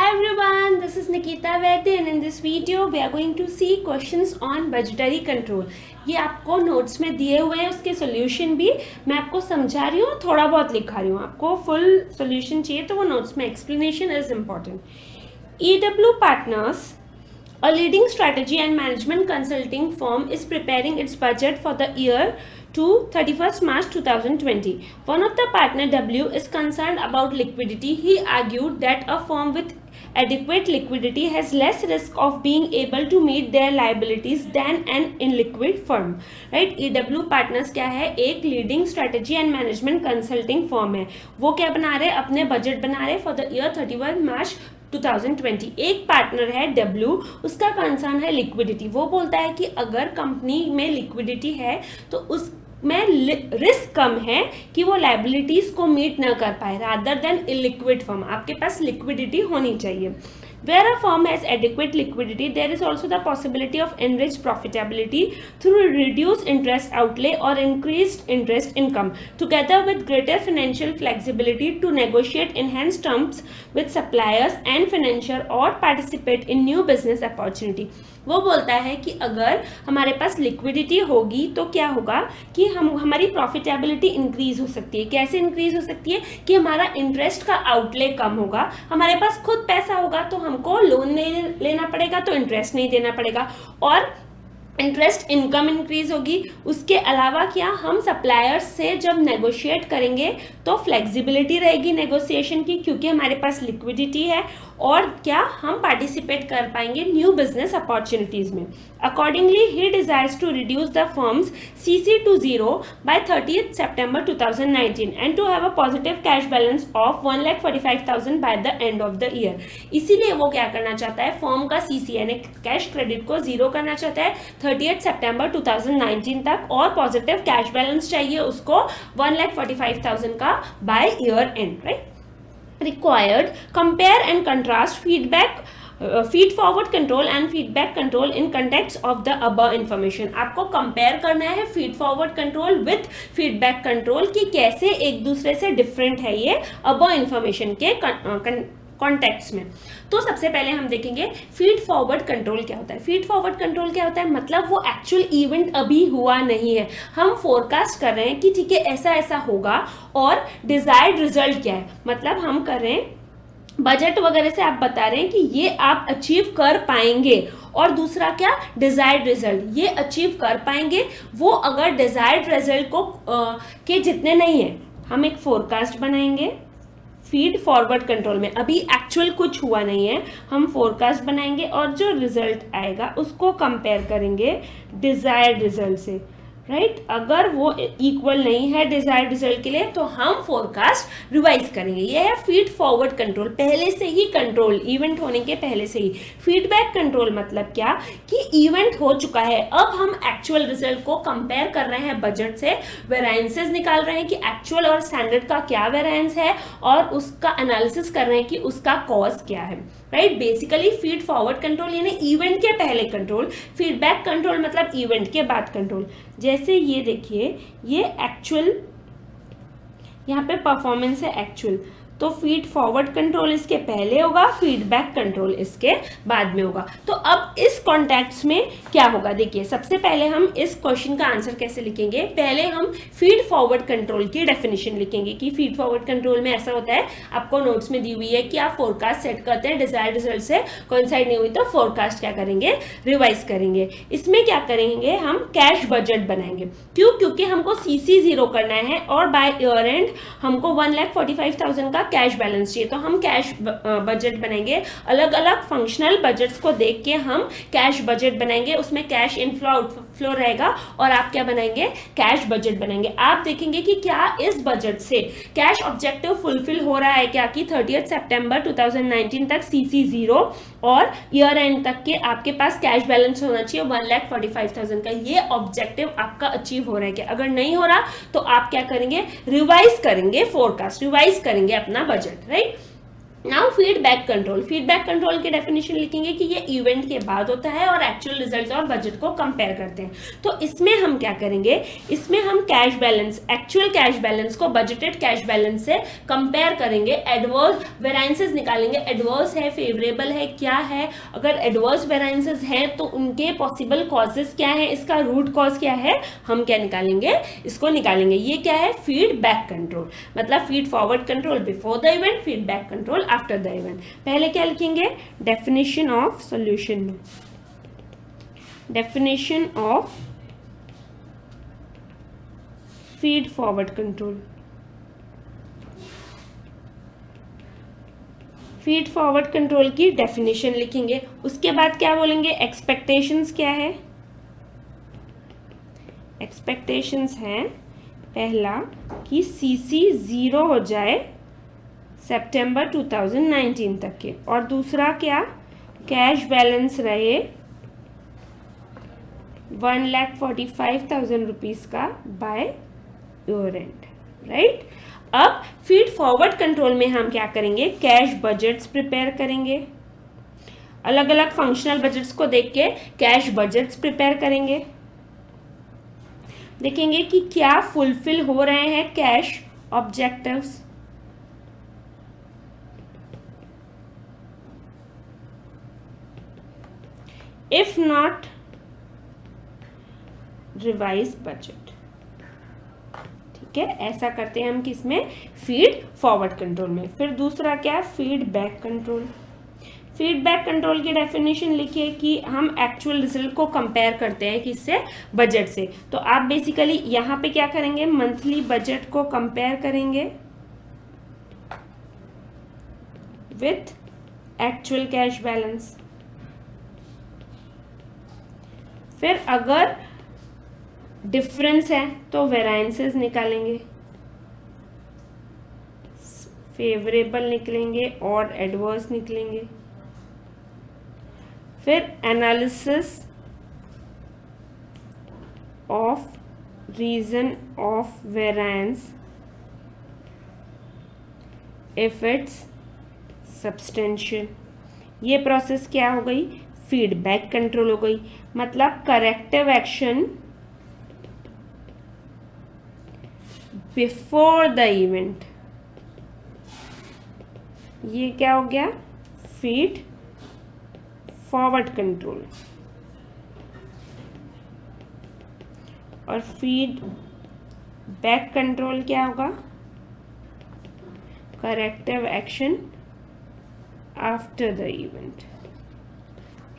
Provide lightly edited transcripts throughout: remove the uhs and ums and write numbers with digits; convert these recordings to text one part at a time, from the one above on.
Hi everyone, this is Nikita Vaidya and in this video we are going to see questions on budgetary control. ये आपको notes में दिए हुए हैं, उसके सॉल्यूशन भी मैं आपको समझा रही हूँ, थोड़ा बहुत लिखा रही हूँ. आपको फुल सॉल्यूशन चाहिए तो वो नोट्स में explanation is important. EW Partners, a leading strategy and management consulting firm, is preparing its budget for the year to 31st March 2020. One of the partner, W, is concerned about liquidity. He argued that a firm with adequate liquidity has less risk of being able to meet their liabilities than an illiquid firm. Right? EW Partners क्या है? एक leading strategy and management consulting firm है. वो क्या बना रहे? अपने budget बना रहे फॉर द ईयर 31 मार्च 2020. एक पार्टनर है W, उसका कंसर्न है लिक्विडिटी. वो बोलता है कि अगर कंपनी में लिक्विडिटी है तो उस में रिस्क कम है कि वो लाइबिलिटीज को मीट ना कर पाए रादर देन इलिक्विड फर्म. आपके पास लिक्विडिटी होनी चाहिए. Where a firm has adequate liquidity, there is also the possibility of enriched profitability through reduced interest outlay or increased interest income, together with greater financial flexibility to negotiate enhanced terms with suppliers and financier or participate in new business opportunity. वो बोलता है कि अगर हमारे पास liquidity होगी तो क्या होगा कि हमारी प्रॉफिटेबिलिटी इंक्रीज हो सकती है. कैसे इंक्रीज हो सकती है कि हमारा इंटरेस्ट का आउटले कम होगा. हमारे पास खुद पैसा होगा तो हमको लोन नहीं लेना पड़ेगा, तो इंटरेस्ट नहीं देना पड़ेगा, और इंटरेस्ट इनकम इंक्रीज होगी. उसके अलावा क्या, हम सप्लायर्स से जब नेगोशिएट करेंगे तो फ्लेक्सिबिलिटी रहेगी नेगोशिएशन की, क्योंकि हमारे पास लिक्विडिटी है, और क्या, हम पार्टिसिपेट कर पाएंगे न्यू बिजनेस अपॉर्चुनिटीज में. अकॉर्डिंगली ही desires to reduce the firm's CC to 0 by 30th September 2019 and to have a positive cash balance of 1,45,000 by the end of the year. इसीलिए वो क्या करना चाहता है, फर्म का CC यानी कैश क्रेडिट को 0 करना चाहता है 30th September 2019 तक, और पॉजिटिव कैश बैलेंस चाहिए उसको 1,45,000 का by year end. Right? Required, compare and contrast feed forward control and feedback control in context of the above information. आपको कंपेयर करना है feed forward control with feedback control कि कैसे एक दूसरे से डिफरेंट है ये above information के कॉन्टेक्स्ट में. तो सबसे पहले हम देखेंगे फीड फॉरवर्ड कंट्रोल क्या होता है. फीड फॉरवर्ड कंट्रोल क्या होता है, मतलब वो एक्चुअल इवेंट अभी हुआ नहीं है, हम फोरकास्ट कर रहे हैं कि ठीक है ऐसा ऐसा होगा, और डिजायर्ड रिजल्ट क्या है, मतलब हम कर रहे हैं बजट वगैरह से आप बता रहे हैं कि ये आप अचीव कर पाएंगे, और दूसरा क्या, डिजायर्ड रिजल्ट, ये अचीव कर पाएंगे. वो अगर डिजायर्ड रिजल्ट को के जितने नहीं है, हम एक फोरकास्ट बनाएंगे फीड फॉरवर्ड कंट्रोल में. अभी एक्चुअल कुछ हुआ नहीं है, हम फोरकास्ट बनाएंगे और जो रिजल्ट आएगा उसको कंपेयर करेंगे डिजायर्ड रिजल्ट से. राइट? अगर वो इक्वल नहीं है डिजायर्ड रिजल्ट के लिए तो हम फोरकास्ट रिवाइज करेंगे. ये है फीड फॉरवर्ड कंट्रोल, पहले से ही कंट्रोल, इवेंट होने के पहले से ही. फीडबैक कंट्रोल मतलब क्या कि इवेंट हो चुका है, अब हम एक्चुअल रिजल्ट को कंपेयर कर रहे हैं बजट से, वेरायंसेस निकाल रहे हैं कि एक्चुअल और स्टैंडर्ड का क्या वेरायंस है, और उसका एनालिसिस कर रहे हैं कि उसका कॉज क्या है. Right? Basically feed forward control यानी इवेंट के पहले कंट्रोल, फीडबैक कंट्रोल मतलब इवेंट के बाद कंट्रोल. जैसे ये देखिए, ये एक्चुअल, यहाँ पे परफॉर्मेंस है एक्चुअल, तो फीड फॉरवर्ड कंट्रोल इसके पहले होगा, फीडबैक कंट्रोल इसके बाद में होगा. तो अब इस कॉन्टेक्स्ट में क्या होगा, देखिए सबसे पहले हम इस क्वेश्चन का आंसर कैसे लिखेंगे. पहले हम फीड फॉरवर्ड कंट्रोल की डेफिनेशन लिखेंगे कि फीड फॉरवर्ड कंट्रोल में ऐसा होता है, आपको नोट्स में दी हुई है कि आप फोरकास्ट सेट करते हैं, डिजायर्ड रिजल्ट से कोइंसाइड नहीं हुई तो फोरकास्ट क्या करेंगे, रिवाइज करेंगे. इसमें क्या करेंगे, हम कैश बजट बनाएंगे. क्यों? क्योंकि हमको CC 0 करना है और बाय ईयर एंड हमको 1,45,000 का कैश बैलेंस चाहिए. तो हम कैश बजट बनाएंगे, अलग अलग फंक्शनल बजट्स को देख के हम कैश बजट बनाएंगे. उसमें कैश इनफ्लो आउटफ्लो रहेगा, और आप क्या बनाएंगे, कैश बजट बनाएंगे. आप देखेंगे कि क्या इस बजट से कैश ऑब्जेक्टिव फुलफिल हो रहा है क्या, कि 30th September 2019 तक CC 0 और ईयर एंड तक के आपके पास कैश बैलेंस होना चाहिए 1,45,000 का. ये ऑब्जेक्टिव आपका अचीव हो रहा है क्या. अगर नहीं हो रहा तो आप क्या करेंगे, रिवाइज करेंगे, फोरकास्ट रिवाइज करेंगे अपना budget. Right? Now feedback control, feedback control की डेफिनेशन लिखेंगे कि ये इवेंट के बाद होता है और एक्चुअल रिजल्ट्स और बजट को कंपेयर करते हैं। तो इसमें हम क्या करेंगे, इसमें हम cash balance, actual cash balance को बजटेड कैश बैलेंस से कंपेयर करेंगे, एडवर्स वेरिएंसेस निकालेंगे, एडवर्स है, फेवरेबल है, क्या है, अगर एडवर्स वेरिएंसेस हैं तो उनके पॉसिबल कॉजेस क्या है, इसका रूट कॉज क्या है, हम क्या निकालेंगे, इसको निकालेंगे। ये क्या है, फीडबैक कंट्रोल, मतलब feed forward control before the event, feedback control after the event. पहले क्या लिखेंगे, डेफिनेशन ऑफ सॉल्यूशन में, definition of feed forward control, feed forward control की डेफिनेशन लिखेंगे। उसके बाद क्या बोलेंगे, एक्सपेक्टेशंस क्या है, एक्सपेक्टेशंस हैं पहला कि सीसी 0 हो जाए सितंबर 2019 तक के, और दूसरा क्या, कैश बैलेंस रहे 1,45,000 रुपीज का बाय ईयर एंड, राइट। अब फीड फॉरवर्ड कंट्रोल में हम क्या करेंगे, कैश बजट्स प्रिपेयर करेंगे, अलग अलग फंक्शनल बजट्स को देख के कैश बजट्स प्रिपेयर करेंगे, देखेंगे कि क्या फुलफिल हो रहे हैं cash objectives, if not revise budget, ठीक है। ऐसा करते हैं हम किसमें, फीड फॉरवर्ड कंट्रोल में। फिर दूसरा क्या, फीडबैक कंट्रोल, फीडबैक कंट्रोल की डेफिनेशन लिखिए कि हम एक्चुअल रिजल्ट को कंपेयर करते हैं किससे, बजट से। तो आप बेसिकली यहाँ पे क्या करेंगे, मंथली बजट को कंपेयर करेंगे विथ एक्चुअल कैश बैलेंस। फिर अगर डिफरेंस है तो वेरिएंसेस निकालेंगे, फेवरेबल निकलेंगे और एडवर्स निकलेंगे। फिर analysis of reason of variance if it's substantial. ये प्रोसेस क्या हो गई, फीडबैक कंट्रोल हो गई, मतलब corrective action before the event. ये क्या हो गया, फीड फॉरवर्ड कंट्रोल। और फीड बैक कंट्रोल क्या होगा, corrective action after the event,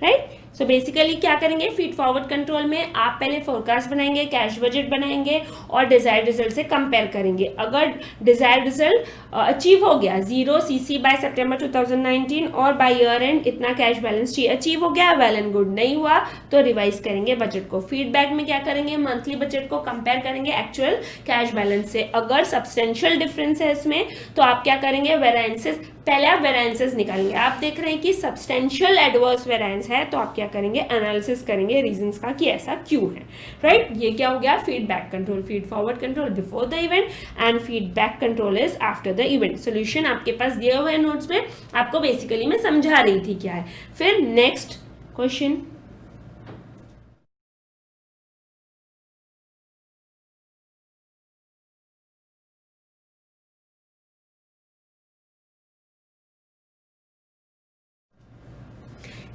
right. So basically क्या करेंगे, फीड फॉरवर्ड कंट्रोल में आप पहले फोरकास्ट बनाएंगे, कैश बजट बनाएंगे और डिजायर्ड रिजल्ट से कंपेयर करेंगे। अगर डिजायर्ड रिजल्ट अचीव हो गया, 0 सीसी बाय सितंबर 2019 और बाय ईयर एंड इतना कैश बैलेंस चाहिए, अचीव हो गया, वेल एंड गुड। नहीं हुआ तो रिवाइज करेंगे बजट को। फीडबैक में क्या करेंगे, मंथली बजट को कंपेयर करेंगे एक्चुअल कैश बैलेंस से। अगर सब्सटेंशियल डिफरेंस है इसमें तो आप क्या करेंगे, वेरिएंसेस, पहले आप वेरिएंसेस निकालेंगे। आप देख रहे हैं कि सब्सटेंशियल एडवर्स वेरिएंस है तो आप क्या करेंगे, एनालिसिस करेंगे रीजंस का कि ऐसा क्यों है, राइट। ये क्या हो गया, feedback control, feed forward control before the event and feedback control is after the event. Solution आपके पास दिए हुए नोट्स में, आपको बेसिकली मैं समझा रही थी क्या है। फिर next question,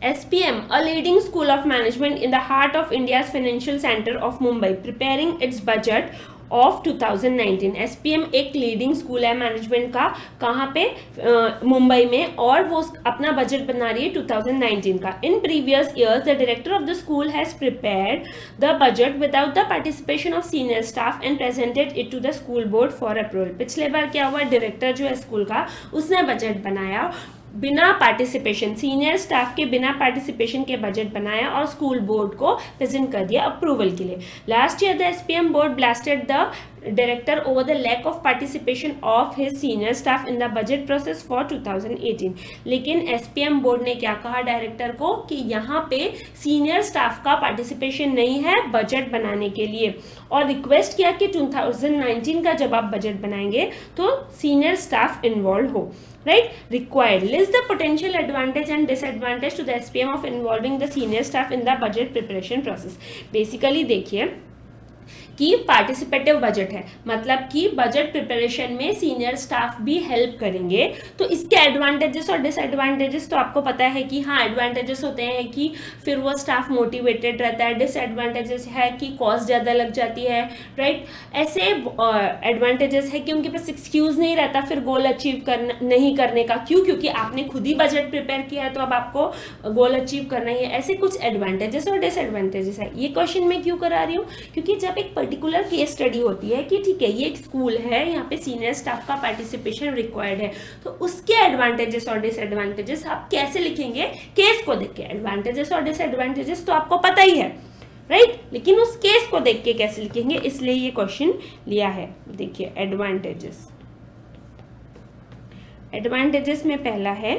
SPM, a leading school of management in the heart of India's financial center of Mumbai, preparing its budget of 2019। SPM एक लीडिंग स्कूल है मैनेजमेंट का, कहाँ पे, मुंबई में, और वो अपना बजट बना रही है 2019 का। In previous years the director of the school has prepared the budget without the participation of senior staff and presented it to the school board for approval. पिछले बार क्या हुआ, डायरेक्टर जो है स्कूल का, उसने बजट बनाया बिना पार्टिसिपेशन, सीनियर स्टाफ के बिना पार्टिसिपेशन के बजट बनाया और स्कूल बोर्ड को प्रेजेंट कर दिया अप्रूवल के लिए। Last year the SPM board blasted the director over the lack of participation of his senior staff in the budget process for 2018। लेकिन एसपीएम बोर्ड ने क्या कहा डायरेक्टर को कि यहाँ पे सीनियर स्टाफ का पार्टिसिपेशन नहीं है बजट बनाने के लिए, और रिक्वेस्ट किया कि 2019 का जब आप बजट बनाएंगे तो सीनियर स्टाफ इन्वॉल्व हो। right? Required. List the potential advantage and disadvantage to the SPM of involving the senior staff in the budget preparation process. Basically देखिए कि पार्टिसिपेटिव बजट है, मतलब कि बजट प्रिपरेशन में सीनियर स्टाफ भी help करेंगे, तो इसके एडवांटेजेस और डिसएडवांटेजेस तो आपको पता है कि हाँ, एडवांटेजेस होते हैं कि फिर वो स्टाफ मोटिवेटेड रहता है, डिसएडवांटेजेस है कि कॉस्ट ज़्यादा लग जाती है, राइट? ऐसे एडवांटेजेस है कि उनके पास एक्सक्यूज़ नहीं रहता फिर गोल अचीव नहीं करने का। क्यों? क्योंकि आपने खुद ही बजट प्रिपेयर किया है, तो अब आपको गोल अचीव करना ही है। ऐसे कुछ एडवांटेजेस और डिसएडवांटेजेस है। ये क्वेश्चन मैं क्यों करा रही हूँ? क्योंकि जब एक पर्टिकुलर केस स्टडी होती है कि ठीक है, ये एक स्कूल है, यहाँ पे सीनियर स्टाफ का पार्टिसिपेशन रिक्वायर्ड है, तो उसके एडवांटेजेस और डिसएडवांटेजेस आप कैसे लिखेंगे? केस को देख के। एडवांटेजेस और डिसएडवांटेजेस तो आपको पता ही है, राइट? लेकिन उस केस को देख के कैसे लिखेंगे, इसलिए ये क्वेश्चन लिया है। देखिए एडवांटेजेस, एडवांटेजेस में पहला है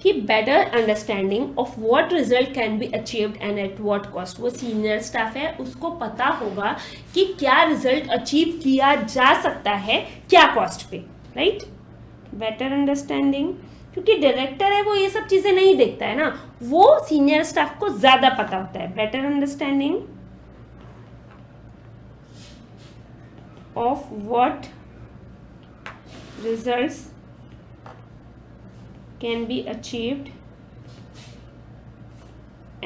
कि better understanding of what result can be achieved and at what cost. वो सीनियर स्टाफ है, उसको पता होगा कि क्या रिजल्ट अचीव किया जा सकता है, क्या कॉस्ट पे, राइट? बेटर अंडरस्टैंडिंग, क्योंकि डायरेक्टर है वो ये सब चीजें नहीं देखता है ना, वो सीनियर स्टाफ को ज्यादा पता होता है। Better understanding of what results can be achieved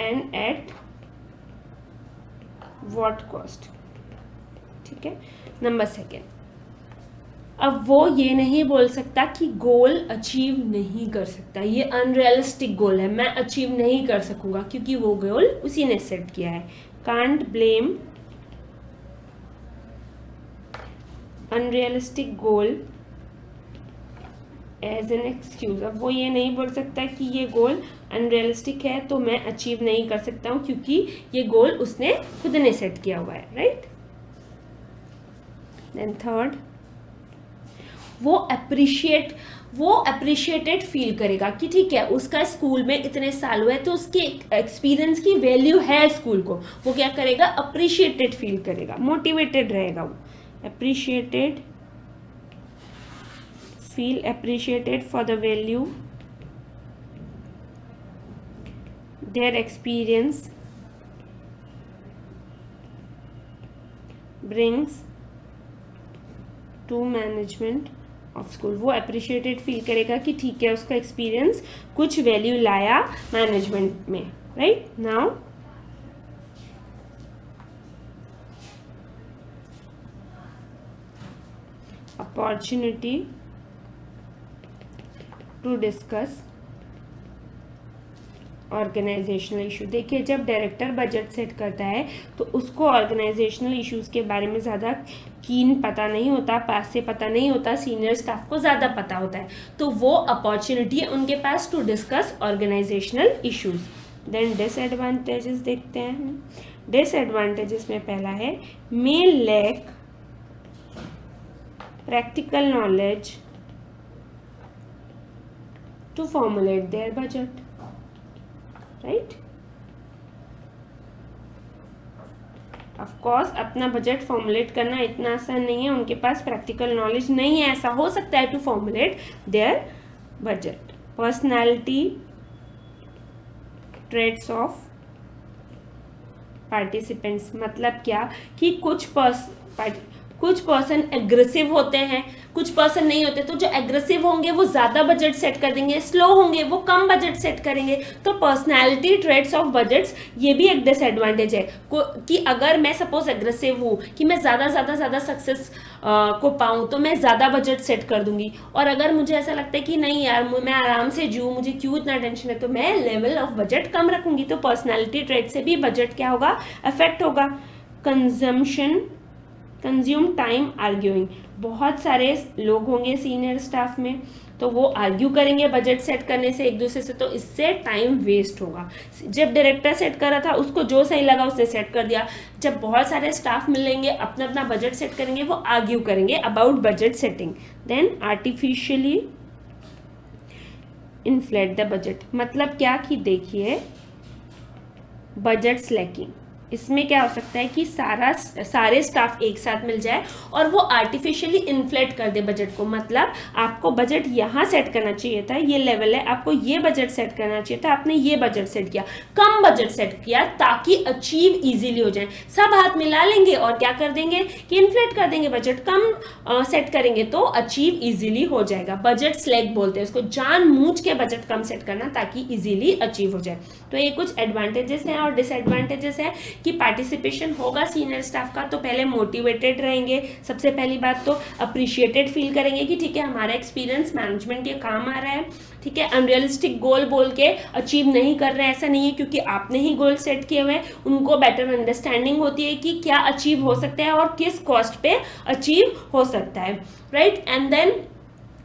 and at what cost, ठीक है? नंबर सेकेंड, अब वो ये नहीं बोल सकता कि गोल अचीव नहीं कर सकता, ये अनरियलिस्टिक गोल है, मैं अचीव नहीं कर सकूंगा, क्योंकि वो गोल उसी ने सेट किया है। Can't blame unrealistic goal as an excuse. अब वो ये नहीं बोल सकता कि ये गोल अनरियलिस्टिक है तो मैं अचीव नहीं कर सकता हूँ, क्योंकि ये गोल उसने खुद ने सेट किया हुआ है, राइट? देन थर्ड, वो अप्रिशिएटेड फील करेगा कि ठीक है, उसका स्कूल में इतने साल हुए तो उसके एक्सपीरियंस की वैल्यू है स्कूल को। वो क्या करेगा? अप्रिशिएटेड फील करेगा, मोटिवेटेड रहेगा वो। Appreciated, feel appreciated for the value their experience brings to management of school। वो appreciated feel करेगा कि ठीक है, उसका experience कुछ value लाया management में, right? now opportunity to discuss organisational issue. देखिए, जब डायरेक्टर बजट सेट करता है तो उसको ऑर्गेनाइजेशनल इश्यूज के बारे में ज़्यादा कीन पता नहीं होता, पास से पता नहीं होता, सीनियर स्टाफ को ज़्यादा पता होता है, तो वो अपॉर्चुनिटी है उनके पास to discuss organizational issues. Then disadvantages देखते हैं। डिसएडवांटेजेस में पहला है may lack practical knowledge to formulate their budget, right? Of course, अपना बजट फॉर्मुलेट करना इतना आसान नहीं है, उनके पास प्रैक्टिकल नॉलेज नहीं है, ऐसा हो सकता है to formulate their budget. Personality traits of participants, मतलब क्या कि कुछ पर्सन एग्रेसिव होते हैं, कुछ पर्सन नहीं होते, तो जो एग्रेसिव होंगे वो ज़्यादा बजट सेट कर देंगे, स्लो होंगे वो कम बजट सेट करेंगे। तो पर्सनालिटी ट्रेट्स ऑफ बजट्स, ये भी एक डिसएडवांटेज है कि अगर मैं सपोज एग्रेसिव हूँ कि मैं ज़्यादा सक्सेस को पाऊँ तो मैं ज़्यादा बजट सेट कर दूंगी, और अगर मुझे ऐसा लगता है कि नहीं यार मैं आराम से जीऊँ, मुझे क्यों इतना टेंशन है, तो मैं लेवल ऑफ बजट कम रखूँगी। तो पर्सनैलिटी ट्रेट से भी बजट क्या होगा? अफेक्ट होगा। कंज्यूम टाइम आर्ग्यूइंग, बहुत सारे लोग होंगे सीनियर स्टाफ में, तो वो आर्ग्यू करेंगे बजट सेट करने से एक दूसरे से, तो इससे टाइम वेस्ट होगा। जब डायरेक्टर सेट कर रहा था उसको जो सही लगा उसने सेट कर दिया, जब बहुत सारे स्टाफ मिलेंगे अपना अपना बजट सेट करेंगे, वो आर्ग्यू करेंगे about budget setting. Then artificially inflate the budget, मतलब क्या कि देखिए बजट स्लैकिंग, इसमें क्या हो सकता है कि सारे स्टाफ एक साथ मिल जाए और वो आर्टिफिशियली इन्फ्लेट कर दे बजट को। मतलब आपको बजट यहाँ सेट करना चाहिए था, ये लेवल है, आपको ये बजट सेट करना चाहिए था, आपने ये बजट सेट किया, कम बजट सेट किया ताकि अचीव इजीली हो जाए। सब हाथ मिला लेंगे और क्या कर देंगे कि इन्फ्लेट कर देंगे, बजट कम सेट करेंगे तो अचीव इजीली हो जाएगा। बजट स्लैग बोलते हैं इसको, जानबूझ के बजट कम सेट करना ताकि इजीली अचीव हो जाए। तो ये कुछ एडवांटेजेस हैं और डिसएडवांटेजेस हैं कि पार्टिसिपेशन होगा सीनियर स्टाफ का तो पहले मोटिवेटेड रहेंगे, सबसे पहली बात तो अप्रिशिएटेड फील करेंगे कि ठीक है हमारा एक्सपीरियंस मैनेजमेंट के काम आ रहा है, ठीक है। अनरियलिस्टिक गोल बोल के अचीव नहीं कर रहे हैं ऐसा नहीं है, क्योंकि आपने ही गोल सेट किए हुए हैं। उनको बेटर अंडरस्टैंडिंग होती है कि क्या अचीव हो सकता है और किस कॉस्ट पे अचीव हो सकता है, right. And then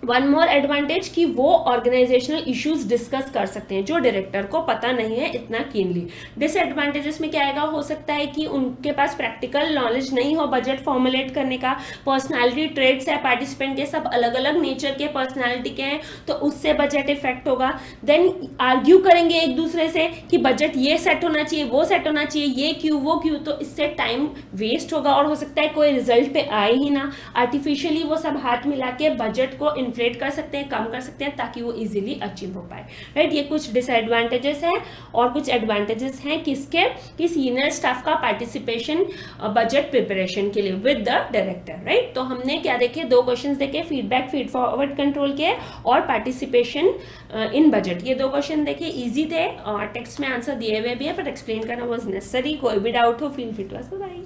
one more advantage कि वो ऑर्गेनाइजेशनल इश्यूज डिस्कस कर सकते हैं जो डायरेक्टर को पता नहीं है इतना कीनली। डिसएडवांटेजेस में क्या आएगा, हो सकता है कि उनके पास प्रैक्टिकल नॉलेज नहीं हो बजट फॉर्मुलेट करने का, पर्सनालिटी ट्रेड्स है पार्टिसिपेंट के, सब अलग अलग नेचर के पर्सनालिटी के हैं तो उससे बजट इफेक्ट होगा। देन आर्ग्यू करेंगे एक दूसरे से कि बजट ये सेट होना चाहिए, वो सेट होना चाहिए, ये क्यों वो क्यों, तो इससे टाइम वेस्ट होगा और हो सकता है कोई रिजल्ट पे आए ही ना। आर्टिफिशियली वो सब हाथ मिला के बजट को इन्फ्लेट कर सकते हैं, कम कर सकते हैं ताकि वो इजीली अचीव हो पाए, राइट। ये कुछ डिसएडवांटेजेस हैं और कुछ एडवांटेजेस हैं किसके, कि सीनियर स्टाफ का पार्टिसिपेशन बजट प्रिपरेशन के लिए विद द डायरेक्टर, राइट। तो हमने क्या देखे, 2 क्वेश्चंस देखे, फीडबैक फीड फॉरवर्ड कंट्रोल के और पार्टिसिपेशन इन बजट। ये 2 क्वेश्चन देखे, इजी थे और टेक्स्ट में आंसर दिए हुए भी है पर एक्सप्लेन करना वाज नेसेसरी। कोई भी डाउट हो feel free to ask. Bye.